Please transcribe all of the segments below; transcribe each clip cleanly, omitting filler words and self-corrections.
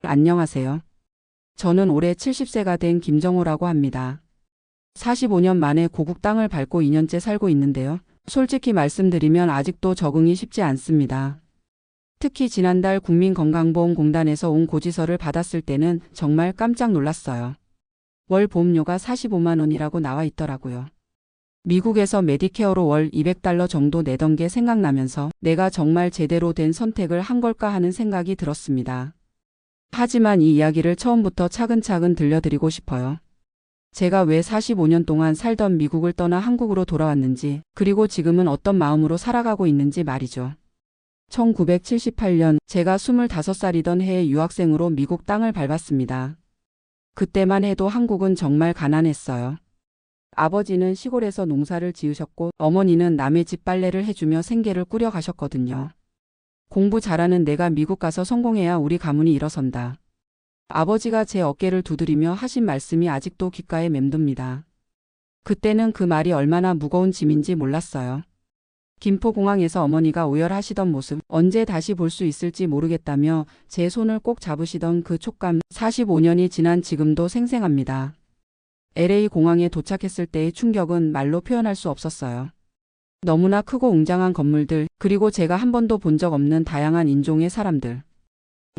안녕하세요. 저는 올해 70세가 된 김정호라고 합니다. 45년 만에 고국 땅을 밟고 2년째 살고 있는데요. 솔직히 말씀드리면 아직도 적응이 쉽지 않습니다. 특히 지난달 국민건강보험공단에서 온 고지서를 받았을 때는 정말 깜짝 놀랐어요. 월 보험료가 45만 원이라고 나와 있더라고요. 미국에서 메디케어로 월 200달러 정도 내던 게 생각나면서 내가 정말 제대로 된 선택을 한 걸까 하는 생각이 들었습니다. 하지만 이 이야기를 처음부터 차근차근 들려드리고 싶어요. 제가 왜 45년 동안 살던 미국을 떠나 한국으로 돌아왔는지, 그리고 지금은 어떤 마음으로 살아가고 있는지 말이죠. 1978년 제가 25살이던 해에 유학생으로 미국 땅을 밟았습니다. 그때만 해도 한국은 정말 가난했어요. 아버지는 시골에서 농사를 지으셨고 어머니는 남의 집 빨래를 해주며 생계를 꾸려 가셨거든요. 공부 잘하는 내가 미국 가서 성공해야 우리 가문이 일어선다. 아버지가 제 어깨를 두드리며 하신 말씀이 아직도 귓가에 맴돕니다. 그때는 그 말이 얼마나 무거운 짐인지 몰랐어요. 김포공항에서 어머니가 오열하시던 모습, 언제 다시 볼 수 있을지 모르겠다며 제 손을 꼭 잡으시던 그 촉감, 45년이 지난 지금도 생생합니다. LA 공항에 도착했을 때의 충격은 말로 표현할 수 없었어요. 너무나 크고 웅장한 건물들, 그리고 제가 한 번도 본 적 없는 다양한 인종의 사람들.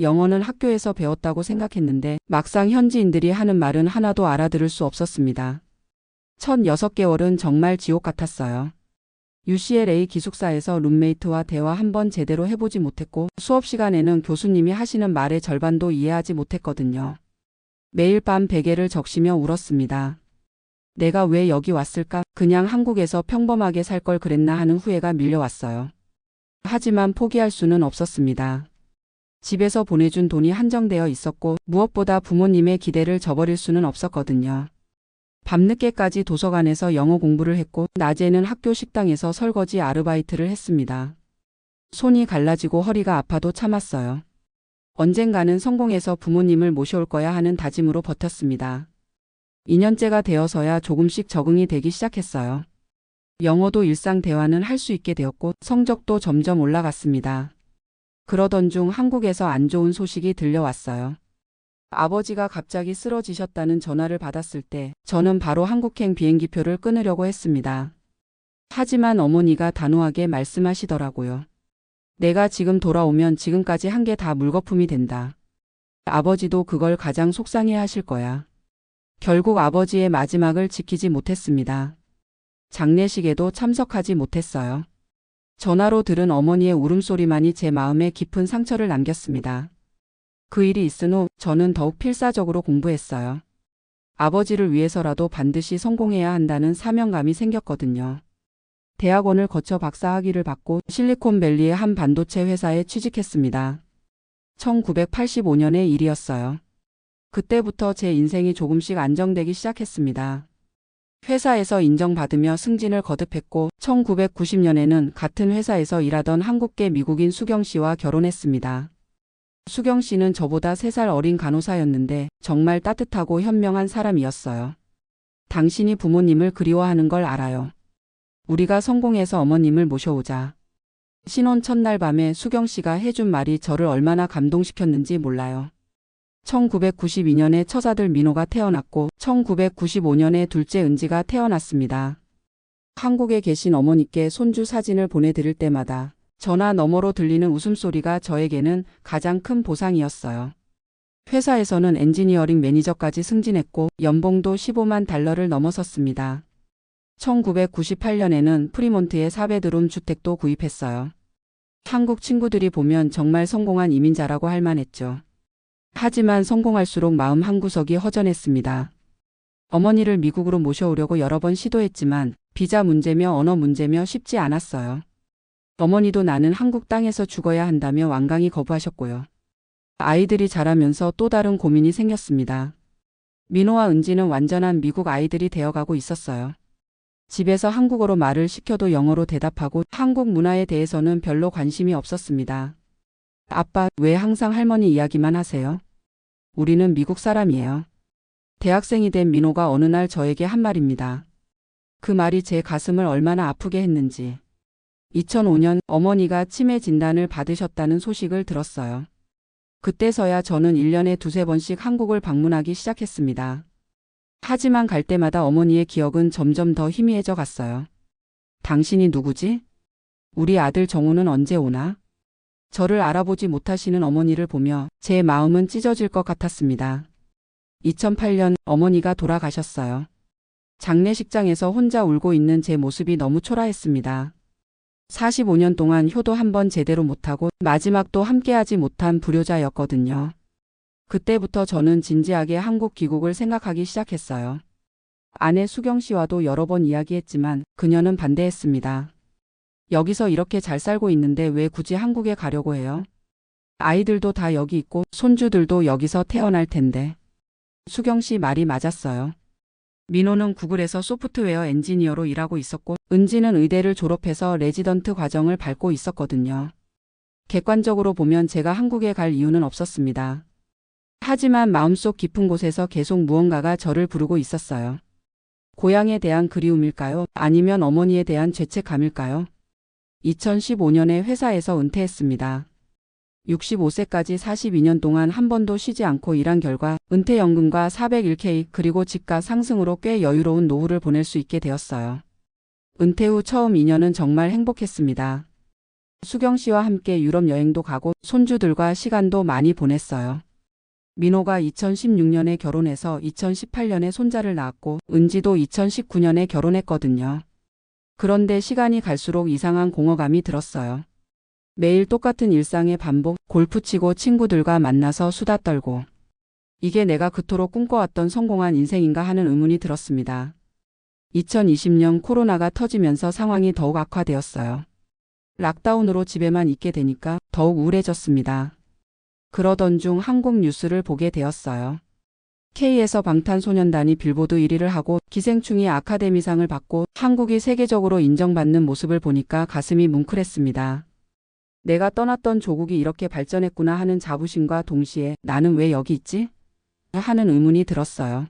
영어는 학교에서 배웠다고 생각했는데 막상 현지인들이 하는 말은 하나도 알아들을 수 없었습니다. 첫 6개월은 정말 지옥 같았어요. UCLA 기숙사에서 룸메이트와 대화 한 번 제대로 해보지 못했고 수업 시간에는 교수님이 하시는 말의 절반도 이해하지 못했거든요. 매일 밤 베개를 적시며 울었습니다. 내가 왜 여기 왔을까? 그냥 한국에서 평범하게 살 걸 그랬나 하는 후회가 밀려왔어요. 하지만 포기할 수는 없었습니다. 집에서 보내준 돈이 한정되어 있었고 무엇보다 부모님의 기대를 저버릴 수는 없었거든요. 밤늦게까지 도서관에서 영어 공부를 했고 낮에는 학교 식당에서 설거지 아르바이트를 했습니다. 손이 갈라지고 허리가 아파도 참았어요. 언젠가는 성공해서 부모님을 모셔올 거야 하는 다짐으로 버텼습니다. 2년째가 되어서야 조금씩 적응이 되기 시작했어요. 영어도 일상 대화는 할 수 있게 되었고 성적도 점점 올라갔습니다. 그러던 중 한국에서 안 좋은 소식이 들려왔어요. 아버지가 갑자기 쓰러지셨다는 전화를 받았을 때 저는 바로 한국행 비행기표를 끊으려고 했습니다. 하지만 어머니가 단호하게 말씀하시더라고요. 내가 지금 돌아오면 지금까지 한 게 다 물거품이 된다. 아버지도 그걸 가장 속상해 하실 거야. 결국 아버지의 마지막을 지키지 못했습니다. 장례식에도 참석하지 못했어요. 전화로 들은 어머니의 울음소리만이 제 마음에 깊은 상처를 남겼습니다. 그 일이 있은 후 저는 더욱 필사적으로 공부했어요. 아버지를 위해서라도 반드시 성공해야 한다는 사명감이 생겼거든요. 대학원을 거쳐 박사학위를 받고 실리콘밸리의 한 반도체 회사에 취직했습니다. 1985년의 일이었어요. 그때부터 제 인생이 조금씩 안정되기 시작했습니다. 회사에서 인정받으며 승진을 거듭했고 1990년에는 같은 회사에서 일하던 한국계 미국인 수경 씨와 결혼했습니다. 수경 씨는 저보다 3살 어린 간호사였는데 정말 따뜻하고 현명한 사람이었어요. 당신이 부모님을 그리워하는 걸 알아요. 우리가 성공해서 어머님을 모셔오자. 신혼 첫날 밤에 수경 씨가 해준 말이 저를 얼마나 감동시켰는지 몰라요. 1992년에 처자들 민호가 태어났고 1995년에 둘째 은지가 태어났습니다. 한국에 계신 어머니께 손주 사진을 보내드릴 때마다 전화 너머로 들리는 웃음소리가 저에게는 가장 큰 보상이었어요. 회사에서는 엔지니어링 매니저까지 승진했고 연봉도 15만 달러를 넘어섰습니다. 1998년에는 프리몬트의 4베드룸 주택도 구입했어요. 한국 친구들이 보면 정말 성공한 이민자라고 할 만했죠. 하지만 성공할수록 마음 한구석이 허전했습니다. 어머니를 미국으로 모셔오려고 여러 번 시도했지만 비자 문제며 언어 문제며 쉽지 않았어요. 어머니도 나는 한국 땅에서 죽어야 한다며 완강히 거부하셨고요. 아이들이 자라면서 또 다른 고민이 생겼습니다. 민호와 은지는 완전한 미국 아이들이 되어가고 있었어요. 집에서 한국어로 말을 시켜도 영어로 대답하고 한국 문화에 대해서는 별로 관심이 없었습니다. 아빠, 왜 항상 할머니 이야기만 하세요? 우리는 미국 사람이에요. 대학생이 된 민호가 어느 날 저에게 한 말입니다. 그 말이 제 가슴을 얼마나 아프게 했는지. 2005년 어머니가 치매 진단을 받으셨다는 소식을 들었어요. 그때서야 저는 1년에 두세 번씩 한국을 방문하기 시작했습니다. 하지만 갈 때마다 어머니의 기억은 점점 더 희미해져 갔어요. 당신이 누구지? 우리 아들 정우는 언제 오나? 저를 알아보지 못하시는 어머니를 보며 제 마음은 찢어질 것 같았습니다. 2008년 어머니가 돌아가셨어요. 장례식장에서 혼자 울고 있는 제 모습이 너무 초라했습니다. 45년 동안 효도 한 번 제대로 못하고 마지막도 함께하지 못한 불효자였거든요. 그때부터 저는 진지하게 한국 귀국을 생각하기 시작했어요. 아내 수경 씨와도 여러 번 이야기했지만 그녀는 반대했습니다. 여기서 이렇게 잘 살고 있는데 왜 굳이 한국에 가려고 해요? 아이들도 다 여기 있고 손주들도 여기서 태어날 텐데. 수경 씨 말이 맞았어요. 민호는 구글에서 소프트웨어 엔지니어로 일하고 있었고 은지는 의대를 졸업해서 레지던트 과정을 밟고 있었거든요. 객관적으로 보면 제가 한국에 갈 이유는 없었습니다. 하지만 마음속 깊은 곳에서 계속 무언가가 저를 부르고 있었어요. 고향에 대한 그리움일까요? 아니면 어머니에 대한 죄책감일까요? 2015년에 회사에서 은퇴했습니다. 65세까지 42년 동안 한 번도 쉬지 않고 일한 결과 은퇴연금과 401k 그리고 집값 상승으로 꽤 여유로운 노후를 보낼 수 있게 되었어요. 은퇴 후 처음 2년은 정말 행복했습니다. 수경 씨와 함께 유럽 여행도 가고 손주들과 시간도 많이 보냈어요. 민호가 2016년에 결혼해서 2018년에 손자를 낳았고 은지도 2019년에 결혼했거든요. 그런데 시간이 갈수록 이상한 공허감이 들었어요. 매일 똑같은 일상의 반복, 골프 치고 친구들과 만나서 수다 떨고. 이게 내가 그토록 꿈꿔왔던 성공한 인생인가 하는 의문이 들었습니다. 2020년 코로나가 터지면서 상황이 더욱 악화되었어요. 락다운으로 집에만 있게 되니까 더욱 우울해졌습니다. 그러던 중 한국 뉴스를 보게 되었어요. K에서 방탄소년단이 빌보드 1위를 하고 기생충이 아카데미상을 받고 한국이 세계적으로 인정받는 모습을 보니까 가슴이 뭉클했습니다. 내가 떠났던 조국이 이렇게 발전했구나 하는 자부심과 동시에 나는 왜 여기 있지? 하는 의문이 들었어요.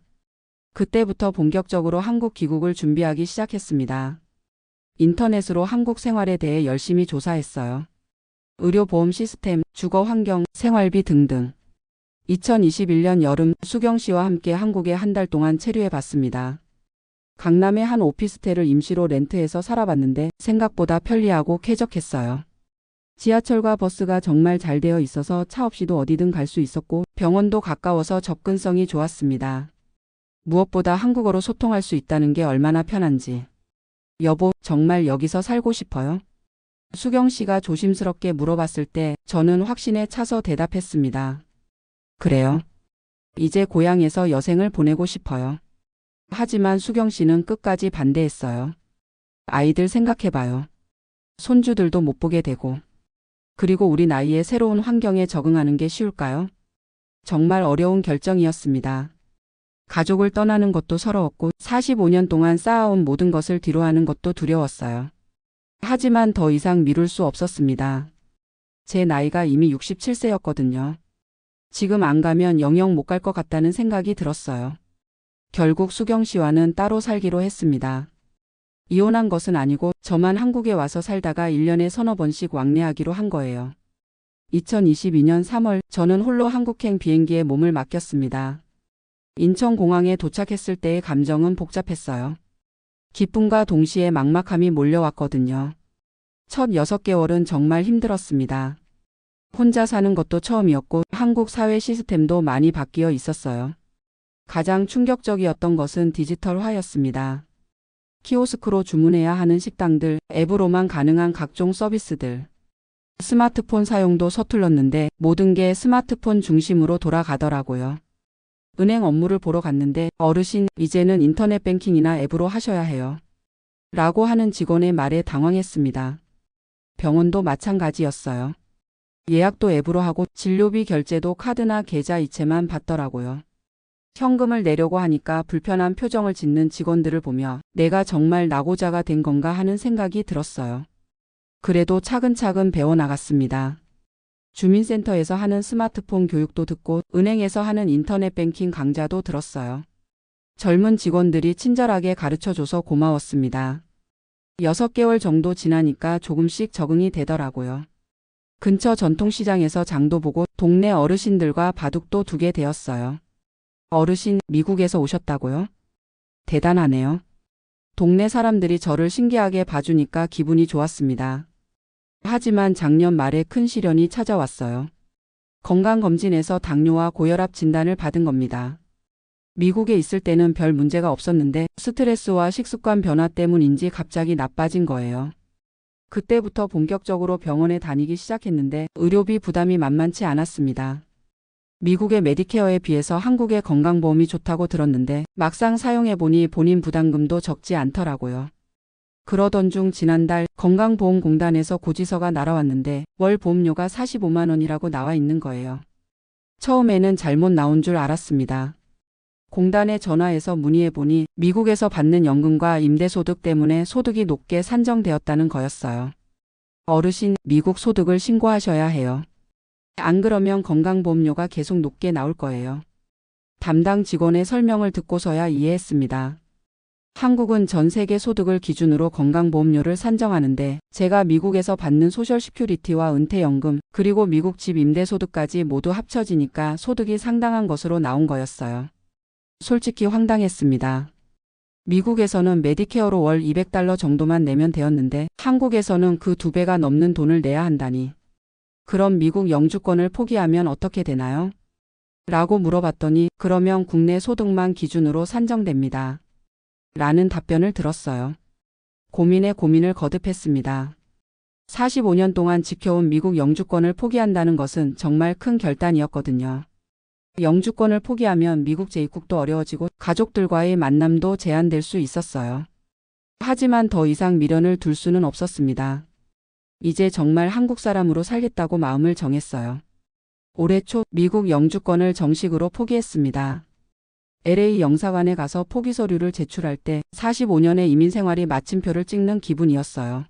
그때부터 본격적으로 한국 귀국을 준비하기 시작했습니다. 인터넷으로 한국 생활에 대해 열심히 조사했어요. 의료보험 시스템, 주거 환경, 생활비 등등. 2021년 여름 수경 씨와 함께 한국에 한 달 동안 체류해 봤습니다. 강남의 한 오피스텔을 임시로 렌트해서 살아봤는데 생각보다 편리하고 쾌적했어요. 지하철과 버스가 정말 잘 되어 있어서 차 없이도 어디든 갈 수 있었고 병원도 가까워서 접근성이 좋았습니다. 무엇보다 한국어로 소통할 수 있다는 게 얼마나 편한지. 여보, 정말 여기서 살고 싶어요? 수경 씨가 조심스럽게 물어봤을 때 저는 확신에 차서 대답했습니다. 그래요. 이제 고향에서 여생을 보내고 싶어요. 하지만 수경 씨는 끝까지 반대했어요. 아이들 생각해봐요. 손주들도 못 보게 되고. 그리고 우리 나이에 새로운 환경에 적응하는 게 쉬울까요? 정말 어려운 결정이었습니다. 가족을 떠나는 것도 서러웠고 45년 동안 쌓아온 모든 것을 뒤로하는 것도 두려웠어요. 하지만 더 이상 미룰 수 없었습니다. 제 나이가 이미 67세였거든요. 지금 안 가면 영영 못 갈 것 같다는 생각이 들었어요. 결국 수경 씨와는 따로 살기로 했습니다. 이혼한 것은 아니고 저만 한국에 와서 살다가 1년에 서너 번씩 왕래하기로 한 거예요. 2022년 3월 저는 홀로 한국행 비행기에 몸을 맡겼습니다. 인천공항에 도착했을 때의 감정은 복잡했어요. 기쁨과 동시에 막막함이 몰려왔거든요. 첫 6개월은 정말 힘들었습니다. 혼자 사는 것도 처음이었고 한국 사회 시스템도 많이 바뀌어 있었어요. 가장 충격적이었던 것은 디지털화였습니다. 키오스크로 주문해야 하는 식당들, 앱으로만 가능한 각종 서비스들. 스마트폰 사용도 서툴렀는데 모든 게 스마트폰 중심으로 돌아가더라고요. 은행 업무를 보러 갔는데 어르신, 이제는 인터넷 뱅킹이나 앱으로 하셔야 해요. 라고 하는 직원의 말에 당황했습니다. 병원도 마찬가지였어요. 예약도 앱으로 하고 진료비 결제도 카드나 계좌 이체만 받더라고요. 현금을 내려고 하니까 불편한 표정을 짓는 직원들을 보며 내가 정말 낙오자가 된 건가 하는 생각이 들었어요. 그래도 차근차근 배워나갔습니다. 주민센터에서 하는 스마트폰 교육도 듣고 은행에서 하는 인터넷 뱅킹 강좌도 들었어요. 젊은 직원들이 친절하게 가르쳐줘서 고마웠습니다. 6개월 정도 지나니까 조금씩 적응이 되더라고요. 근처 전통시장에서 장도 보고 동네 어르신들과 바둑도 두게 되었어요. 어르신, 미국에서 오셨다고요? 대단하네요. 동네 사람들이 저를 신기하게 봐주니까 기분이 좋았습니다. 하지만 작년 말에 큰 시련이 찾아왔어요. 건강검진에서 당뇨와 고혈압 진단을 받은 겁니다. 미국에 있을 때는 별 문제가 없었는데 스트레스와 식습관 변화 때문인지 갑자기 나빠진 거예요. 그때부터 본격적으로 병원에 다니기 시작했는데 의료비 부담이 만만치 않았습니다. 미국의 메디케어에 비해서 한국의 건강보험이 좋다고 들었는데 막상 사용해보니 본인 부담금도 적지 않더라고요. 그러던 중 지난달 건강보험공단에서 고지서가 날아왔는데 월 보험료가 45만 원이라고 나와 있는 거예요. 처음에는 잘못 나온 줄 알았습니다. 공단에 전화해서 문의해보니 미국에서 받는 연금과 임대소득 때문에 소득이 높게 산정되었다는 거였어요. 어르신, 미국 소득을 신고하셔야 해요. 안 그러면 건강보험료가 계속 높게 나올 거예요. 담당 직원의 설명을 듣고서야 이해했습니다. 한국은 전 세계 소득을 기준으로 건강보험료를 산정하는데 제가 미국에서 받는 소셜시큐리티와 은퇴연금 그리고 미국 집 임대소득까지 모두 합쳐지니까 소득이 상당한 것으로 나온 거였어요. 솔직히 황당했습니다. 미국에서는 메디케어로 월 200달러 정도만 내면 되었는데 한국에서는 그 2배가 넘는 돈을 내야 한다니. 그럼 미국 영주권을 포기하면 어떻게 되나요? 라고 물어봤더니 그러면 국내 소득만 기준으로 산정됩니다. 라는 답변을 들었어요. 고민에 고민을 거듭했습니다. 45년 동안 지켜온 미국 영주권을 포기한다는 것은 정말 큰 결단이었거든요. 영주권을 포기하면 미국 재입국도 어려워지고 가족들과의 만남도 제한될 수 있었어요. 하지만 더 이상 미련을 둘 수는 없었습니다. 이제 정말 한국 사람으로 살겠다고 마음을 정했어요. 올해 초 미국 영주권을 정식으로 포기했습니다. LA 영사관에 가서 포기 서류를 제출할 때 45년의 이민 생활이 마침표를 찍는 기분이었어요.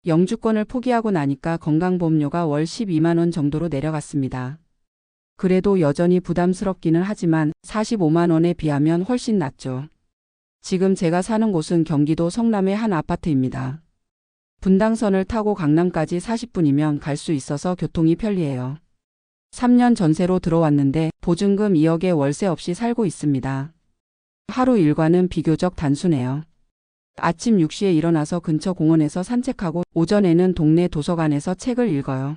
영주권을 포기하고 나니까 건강보험료가 월 12만 원 정도로 내려갔습니다. 그래도 여전히 부담스럽기는 하지만 45만 원에 비하면 훨씬 낫죠. 지금 제가 사는 곳은 경기도 성남의 한 아파트입니다. 분당선을 타고 강남까지 40분이면 갈 수 있어서 교통이 편리해요. 3년 전세로 들어왔는데 보증금 2억에 월세 없이 살고 있습니다. 하루 일과는 비교적 단순해요. 아침 6시에 일어나서 근처 공원에서 산책하고 오전에는 동네 도서관에서 책을 읽어요.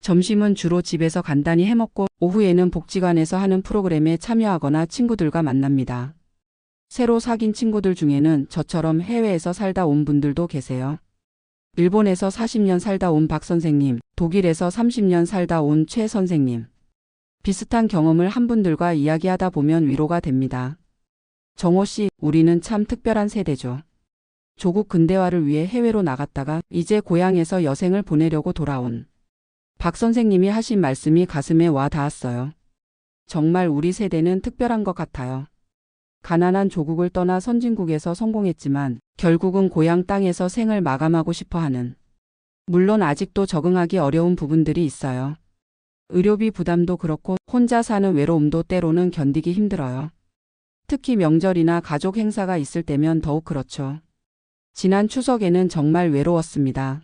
점심은 주로 집에서 간단히 해먹고 오후에는 복지관에서 하는 프로그램에 참여하거나 친구들과 만납니다. 새로 사귄 친구들 중에는 저처럼 해외에서 살다 온 분들도 계세요. 일본에서 40년 살다 온 박 선생님, 독일에서 30년 살다 온 최 선생님. 비슷한 경험을 한 분들과 이야기하다 보면 위로가 됩니다. 정호 씨, 우리는 참 특별한 세대죠. 조국 근대화를 위해 해외로 나갔다가 이제 고향에서 여생을 보내려고 돌아온 박 선생님이 하신 말씀이 가슴에 와 닿았어요. 정말 우리 세대는 특별한 것 같아요. 가난한 조국을 떠나 선진국에서 성공했지만 결국은 고향 땅에서 생을 마감하고 싶어 하는. 물론 아직도 적응하기 어려운 부분들이 있어요. 의료비 부담도 그렇고 혼자 사는 외로움도 때로는 견디기 힘들어요. 특히 명절이나 가족 행사가 있을 때면 더욱 그렇죠. 지난 추석에는 정말 외로웠습니다.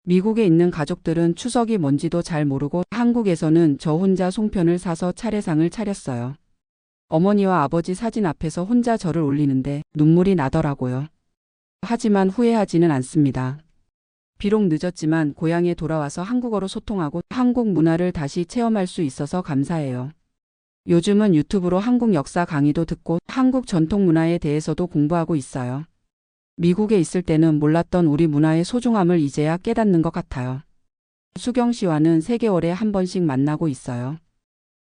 미국에 있는 가족들은 추석이 뭔지도 잘 모르고 한국에서는 저 혼자 송편을 사서 차례상을 차렸어요. 어머니와 아버지 사진 앞에서 혼자 절을 올리는데 눈물이 나더라고요. 하지만 후회하지는 않습니다. 비록 늦었지만 고향에 돌아와서 한국어로 소통하고 한국 문화를 다시 체험할 수 있어서 감사해요. 요즘은 유튜브로 한국 역사 강의도 듣고 한국 전통 문화에 대해서도 공부하고 있어요. 미국에 있을 때는 몰랐던 우리 문화의 소중함을 이제야 깨닫는 것 같아요. 수경 씨와는 3개월에 한 번씩 만나고 있어요.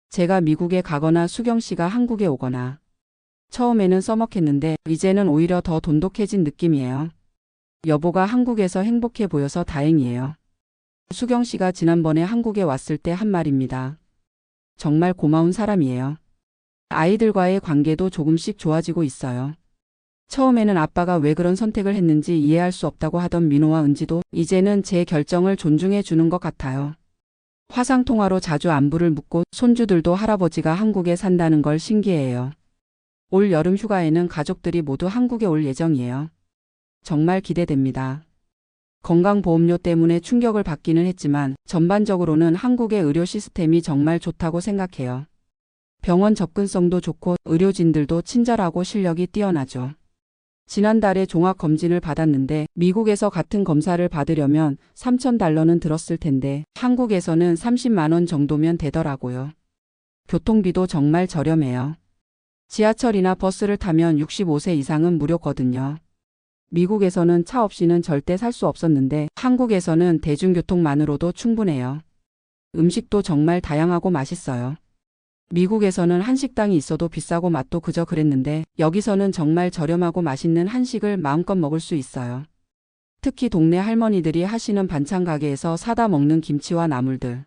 제가 미국에 가거나 수경 씨가 한국에 오거나. 처음에는 써먹했는데 이제는 오히려 더 돈독해진 느낌이에요. 여보가 한국에서 행복해 보여서 다행이에요. 수경 씨가 지난번에 한국에 왔을 때 한 말입니다. 정말 고마운 사람이에요. 아이들과의 관계도 조금씩 좋아지고 있어요. 처음에는 아빠가 왜 그런 선택을 했는지 이해할 수 없다고 하던 민호와 은지도 이제는 제 결정을 존중해 주는 것 같아요. 화상통화로 자주 안부를 묻고 손주들도 할아버지가 한국에 산다는 걸 신기해해요. 올 여름 휴가에는 가족들이 모두 한국에 올 예정이에요. 정말 기대됩니다. 건강보험료 때문에 충격을 받기는 했지만 전반적으로는 한국의 의료 시스템이 정말 좋다고 생각해요. 병원 접근성도 좋고 의료진들도 친절하고 실력이 뛰어나죠. 지난달에 종합검진을 받았는데 미국에서 같은 검사를 받으려면 $3,000는 들었을 텐데 한국에서는 30만 원 정도면 되더라고요. 교통비도 정말 저렴해요. 지하철이나 버스를 타면 65세 이상은 무료거든요. 미국에서는 차 없이는 절대 살 수 없었는데 한국에서는 대중교통만으로도 충분해요. 음식도 정말 다양하고 맛있어요. 미국에서는 한식당이 있어도 비싸고 맛도 그저 그랬는데 여기서는 정말 저렴하고 맛있는 한식을 마음껏 먹을 수 있어요. 특히 동네 할머니들이 하시는 반찬 가게에서 사다 먹는 김치와 나물들.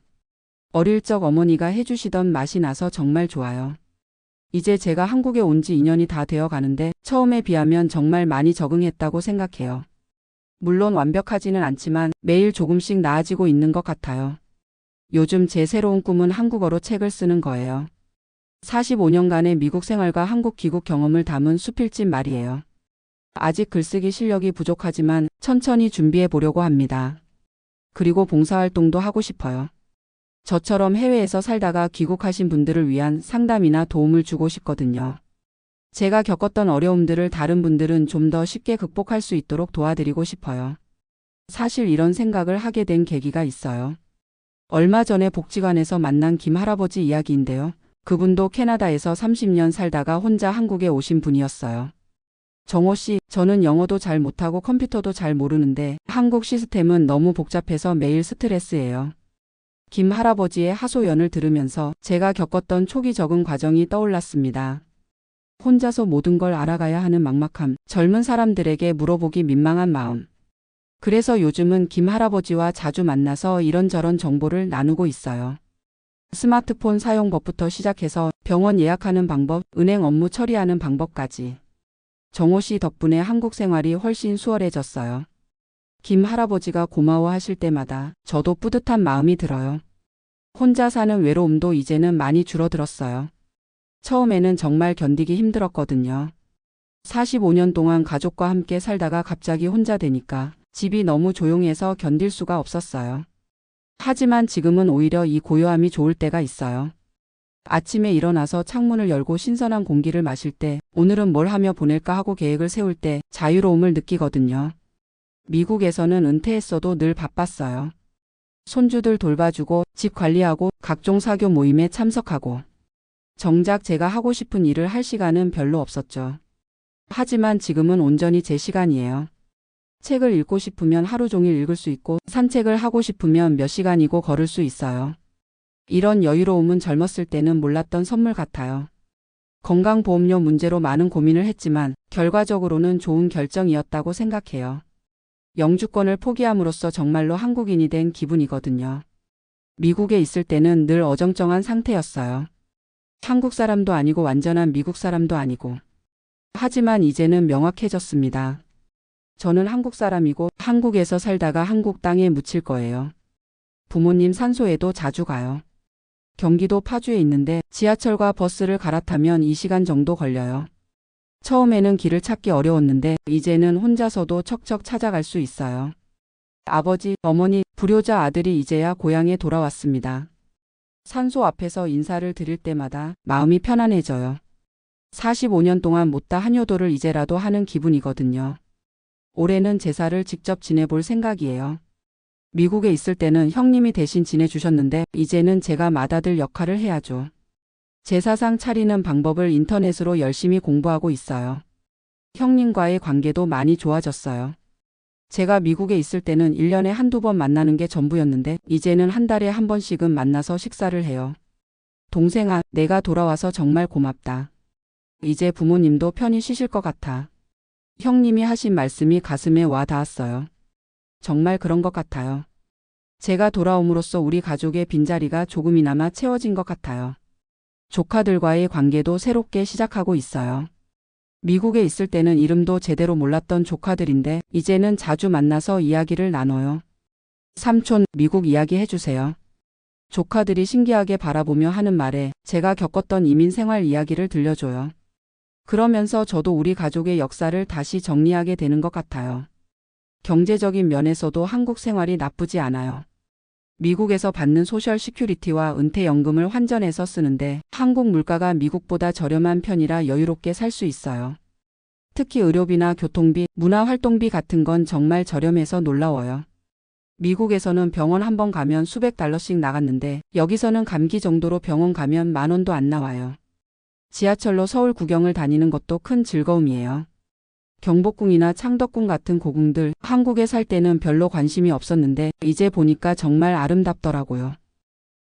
어릴 적 어머니가 해주시던 맛이 나서 정말 좋아요. 이제 제가 한국에 온 지 2년이 다 되어 가는데 처음에 비하면 정말 많이 적응했다고 생각해요. 물론 완벽하지는 않지만 매일 조금씩 나아지고 있는 것 같아요. 요즘 제 새로운 꿈은 한국어로 책을 쓰는 거예요. 45년간의 미국 생활과 한국 귀국 경험을 담은 수필집 말이에요. 아직 글쓰기 실력이 부족하지만 천천히 준비해 보려고 합니다. 그리고 봉사활동도 하고 싶어요. 저처럼 해외에서 살다가 귀국하신 분들을 위한 상담이나 도움을 주고 싶거든요. 제가 겪었던 어려움들을 다른 분들은 좀 더 쉽게 극복할 수 있도록 도와드리고 싶어요. 사실 이런 생각을 하게 된 계기가 있어요. 얼마 전에 복지관에서 만난 김 할아버지 이야기인데요. 그분도 캐나다에서 30년 살다가 혼자 한국에 오신 분이었어요. 정호 씨, 저는 영어도 잘 못하고 컴퓨터도 잘 모르는데 한국 시스템은 너무 복잡해서 매일 스트레스예요. 김 할아버지의 하소연을 들으면서 제가 겪었던 초기 적응 과정이 떠올랐습니다. 혼자서 모든 걸 알아가야 하는 막막함, 젊은 사람들에게 물어보기 민망한 마음. 그래서 요즘은 김 할아버지와 자주 만나서 이런저런 정보를 나누고 있어요. 스마트폰 사용법부터 시작해서 병원 예약하는 방법, 은행 업무 처리하는 방법까지. 정호 씨 덕분에 한국 생활이 훨씬 수월해졌어요. 김 할아버지가 고마워하실 때마다 저도 뿌듯한 마음이 들어요. 혼자 사는 외로움도 이제는 많이 줄어들었어요. 처음에는 정말 견디기 힘들었거든요. 45년 동안 가족과 함께 살다가 갑자기 혼자 되니까 집이 너무 조용해서 견딜 수가 없었어요. 하지만 지금은 오히려 이 고요함이 좋을 때가 있어요. 아침에 일어나서 창문을 열고 신선한 공기를 마실 때, 오늘은 뭘 하며 보낼까 하고 계획을 세울 때 자유로움을 느끼거든요. 미국에서는 은퇴했어도 늘 바빴어요. 손주들 돌봐주고 집 관리하고 각종 사교 모임에 참석하고. 정작 제가 하고 싶은 일을 할 시간은 별로 없었죠. 하지만 지금은 온전히 제 시간이에요. 책을 읽고 싶으면 하루 종일 읽을 수 있고 산책을 하고 싶으면 몇 시간이고 걸을 수 있어요. 이런 여유로움은 젊었을 때는 몰랐던 선물 같아요. 건강보험료 문제로 많은 고민을 했지만 결과적으로는 좋은 결정이었다고 생각해요. 영주권을 포기함으로써 정말로 한국인이 된 기분이거든요. 미국에 있을 때는 늘 어정쩡한 상태였어요. 한국 사람도 아니고 완전한 미국 사람도 아니고. 하지만 이제는 명확해졌습니다. 저는 한국 사람이고 한국에서 살다가 한국 땅에 묻힐 거예요. 부모님 산소에도 자주 가요. 경기도 파주에 있는데 지하철과 버스를 갈아타면 2시간 정도 걸려요. 처음에는 길을 찾기 어려웠는데 이제는 혼자서도 척척 찾아갈 수 있어요. 아버지, 어머니, 불효자 아들이 이제야 고향에 돌아왔습니다. 산소 앞에서 인사를 드릴 때마다 마음이 편안해져요. 45년 동안 못다 한효도를 이제라도 하는 기분이거든요. 올해는 제사를 직접 지내볼 생각이에요. 미국에 있을 때는 형님이 대신 지내주셨는데 이제는 제가 맏아들 역할을 해야죠. 제사상 차리는 방법을 인터넷으로 열심히 공부하고 있어요. 형님과의 관계도 많이 좋아졌어요. 제가 미국에 있을 때는 1년에 한두 번 만나는 게 전부였는데 이제는 한 달에 한 번씩은 만나서 식사를 해요. 동생아, 내가 돌아와서 정말 고맙다. 이제 부모님도 편히 쉬실 것 같아. 형님이 하신 말씀이 가슴에 와 닿았어요. 정말 그런 것 같아요. 제가 돌아옴으로써 우리 가족의 빈자리가 조금이나마 채워진 것 같아요. 조카들과의 관계도 새롭게 시작하고 있어요. 미국에 있을 때는 이름도 제대로 몰랐던 조카들인데 이제는 자주 만나서 이야기를 나눠요. 삼촌, 미국 이야기 해주세요. 조카들이 신기하게 바라보며 하는 말에 제가 겪었던 이민 생활 이야기를 들려줘요. 그러면서 저도 우리 가족의 역사를 다시 정리하게 되는 것 같아요. 경제적인 면에서도 한국 생활이 나쁘지 않아요. 미국에서 받는 소셜 시큐리티와 은퇴연금을 환전해서 쓰는데 한국 물가가 미국보다 저렴한 편이라 여유롭게 살 수 있어요. 특히 의료비나 교통비, 문화활동비 같은 건 정말 저렴해서 놀라워요. 미국에서는 병원 한 번 가면 수백 달러씩 나갔는데 여기서는 감기 정도로 병원 가면 10,000원도 안 나와요. 지하철로 서울 구경을 다니는 것도 큰 즐거움이에요. 경복궁이나 창덕궁 같은 고궁들 한국에 살 때는 별로 관심이 없었는데 이제 보니까 정말 아름답더라고요.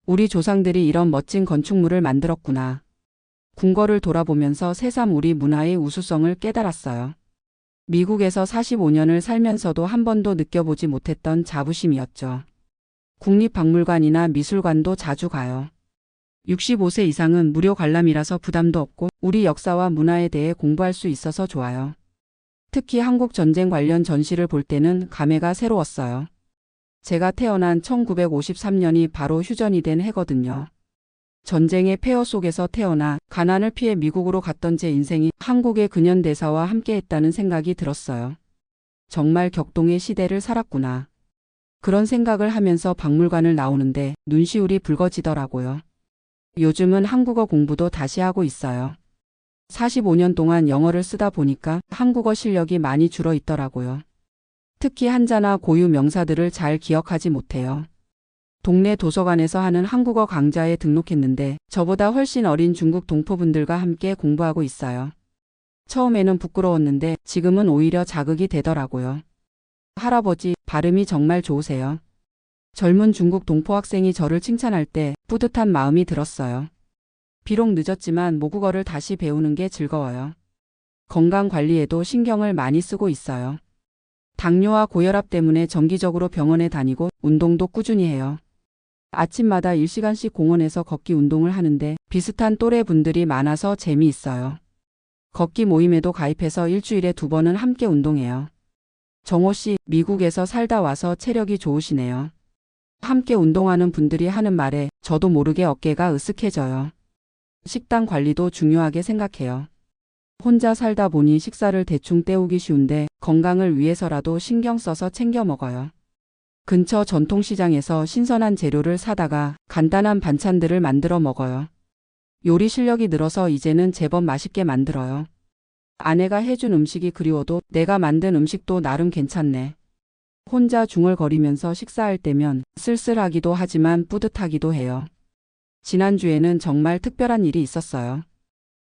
우리 조상들이 이런 멋진 건축물을 만들었구나. 궁궐을 돌아보면서 새삼 우리 문화의 우수성을 깨달았어요. 미국에서 45년을 살면서도 한 번도 느껴보지 못했던 자부심이었죠. 국립박물관이나 미술관도 자주 가요. 65세 이상은 무료 관람이라서 부담도 없고 우리 역사와 문화에 대해 공부할 수 있어서 좋아요. 특히 한국 전쟁 관련 전시를 볼 때는 감회가 새로웠어요. 제가 태어난 1953년이 바로 휴전이 된 해거든요. 전쟁의 폐허 속에서 태어나 가난을 피해 미국으로 갔던 제 인생이 한국의 근현대사와 함께했다는 생각이 들었어요. 정말 격동의 시대를 살았구나. 그런 생각을 하면서 박물관을 나오는데 눈시울이 붉어지더라고요. 요즘은 한국어 공부도 다시 하고 있어요. 45년 동안 영어를 쓰다 보니까 한국어 실력이 많이 줄어 있더라고요. 특히 한자나 고유 명사들을 잘 기억하지 못해요. 동네 도서관에서 하는 한국어 강좌에 등록했는데 저보다 훨씬 어린 중국 동포분들과 함께 공부하고 있어요. 처음에는 부끄러웠는데 지금은 오히려 자극이 되더라고요. 할아버지, 발음이 정말 좋으세요. 젊은 중국 동포 학생이 저를 칭찬할 때 뿌듯한 마음이 들었어요. 비록 늦었지만 모국어를 다시 배우는 게 즐거워요. 건강 관리에도 신경을 많이 쓰고 있어요. 당뇨와 고혈압 때문에 정기적으로 병원에 다니고 운동도 꾸준히 해요. 아침마다 1시간씩 공원에서 걷기 운동을 하는데 비슷한 또래 분들이 많아서 재미있어요. 걷기 모임에도 가입해서 일주일에 2번은 함께 운동해요. 정호 씨, 미국에서 살다 와서 체력이 좋으시네요. 함께 운동하는 분들이 하는 말에 저도 모르게 어깨가 으쓱해져요. 식단 관리도 중요하게 생각해요. 혼자 살다 보니 식사를 대충 때우기 쉬운데 건강을 위해서라도 신경 써서 챙겨 먹어요. 근처 전통시장에서 신선한 재료를 사다가 간단한 반찬들을 만들어 먹어요. 요리 실력이 늘어서 이제는 제법 맛있게 만들어요. 아내가 해준 음식이 그리워도 내가 만든 음식도 나름 괜찮네. 혼자 중얼거리면서 식사할 때면 쓸쓸하기도 하지만 뿌듯하기도 해요. 지난주에는 정말 특별한 일이 있었어요.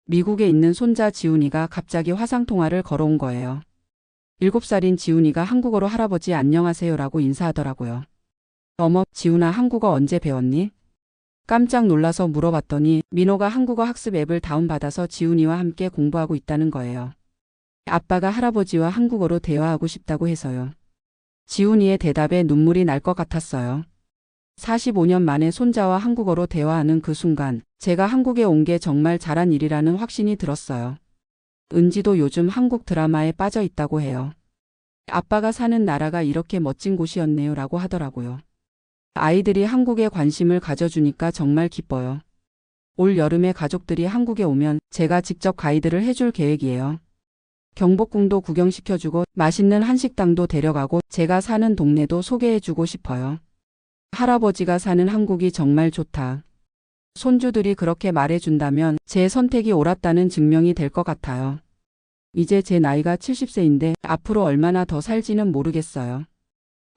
미국에 있는 손자 지훈이가 갑자기 화상통화를 걸어온 거예요. 7살인 지훈이가 한국어로 할아버지 안녕하세요라고 인사하더라고요. 어머, 지훈아 한국어 언제 배웠니? 깜짝 놀라서 물어봤더니 민호가 한국어 학습 앱을 다운받아서 지훈이와 함께 공부하고 있다는 거예요. 아빠가 할아버지와 한국어로 대화하고 싶다고 해서요. 지훈이의 대답에 눈물이 날 것 같았어요. 45년 만에 손자와 한국어로 대화하는 그 순간 제가 한국에 온 게 정말 잘한 일이라는 확신이 들었어요. 은지도 요즘 한국 드라마에 빠져 있다고 해요. 아빠가 사는 나라가 이렇게 멋진 곳이었네요 라고 하더라고요. 아이들이 한국에 관심을 가져주니까 정말 기뻐요. 올 여름에 가족들이 한국에 오면 제가 직접 가이드를 해줄 계획이에요. 경복궁도 구경시켜주고 맛있는 한식당도 데려가고 제가 사는 동네도 소개해주고 싶어요. 할아버지가 사는 한국이 정말 좋다. 손주들이 그렇게 말해준다면 제 선택이 옳았다는 증명이 될 것 같아요. 이제 제 나이가 70세인데 앞으로 얼마나 더 살지는 모르겠어요.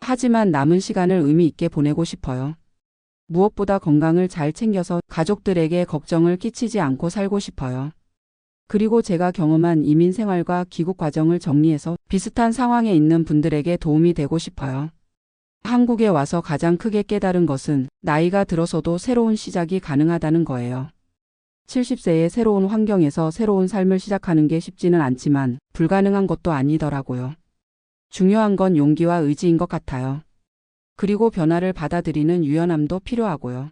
하지만 남은 시간을 의미 있게 보내고 싶어요. 무엇보다 건강을 잘 챙겨서 가족들에게 걱정을 끼치지 않고 살고 싶어요. 그리고 제가 경험한 이민 생활과 귀국 과정을 정리해서 비슷한 상황에 있는 분들에게 도움이 되고 싶어요. 한국에 와서 가장 크게 깨달은 것은 나이가 들어서도 새로운 시작이 가능하다는 거예요. 70세의 새로운 환경에서 새로운 삶을 시작하는 게 쉽지는 않지만 불가능한 것도 아니더라고요. 중요한 건 용기와 의지인 것 같아요. 그리고 변화를 받아들이는 유연함도 필요하고요.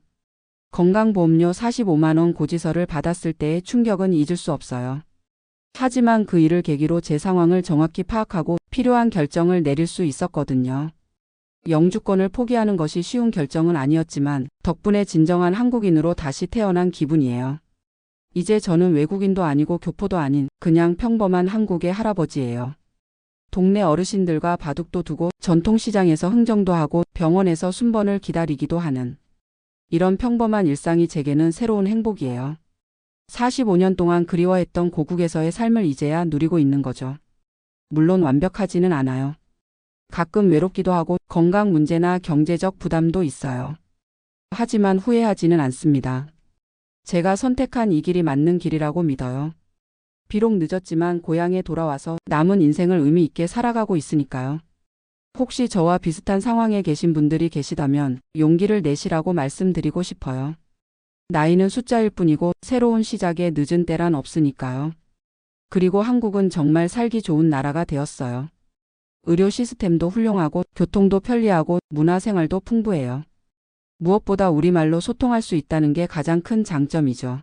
건강보험료 45만 원 고지서를 받았을 때의 충격은 잊을 수 없어요. 하지만 그 일을 계기로 제 상황을 정확히 파악하고 필요한 결정을 내릴 수 있었거든요. 영주권을 포기하는 것이 쉬운 결정은 아니었지만 덕분에 진정한 한국인으로 다시 태어난 기분이에요. 이제 저는 외국인도 아니고 교포도 아닌 그냥 평범한 한국의 할아버지예요. 동네 어르신들과 바둑도 두고 전통시장에서 흥정도 하고 병원에서 순번을 기다리기도 하는 이런 평범한 일상이 제게는 새로운 행복이에요. 45년 동안 그리워했던 고국에서의 삶을 이제야 누리고 있는 거죠. 물론 완벽하지는 않아요. 가끔 외롭기도 하고 건강 문제나 경제적 부담도 있어요. 하지만 후회하지는 않습니다. 제가 선택한 이 길이 맞는 길이라고 믿어요. 비록 늦었지만 고향에 돌아와서 남은 인생을 의미 있게 살아가고 있으니까요. 혹시 저와 비슷한 상황에 계신 분들이 계시다면 용기를 내시라고 말씀드리고 싶어요. 나이는 숫자일 뿐이고 새로운 시작에 늦은 때란 없으니까요. 그리고 한국은 정말 살기 좋은 나라가 되었어요. 의료 시스템도 훌륭하고 교통도 편리하고 문화생활도 풍부해요. 무엇보다 우리말로 소통할 수 있다는 게 가장 큰 장점이죠.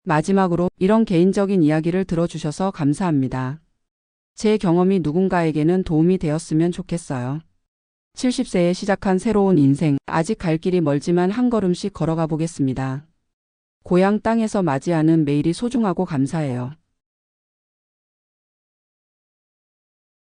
마지막으로 이런 개인적인 이야기를 들어주셔서 감사합니다. 제 경험이 누군가에게는 도움이 되었으면 좋겠어요. 70세에 시작한 새로운 인생, 아직 갈 길이 멀지만 한 걸음씩 걸어가 보겠습니다. 고향 땅에서 맞이하는 매일이 소중하고 감사해요.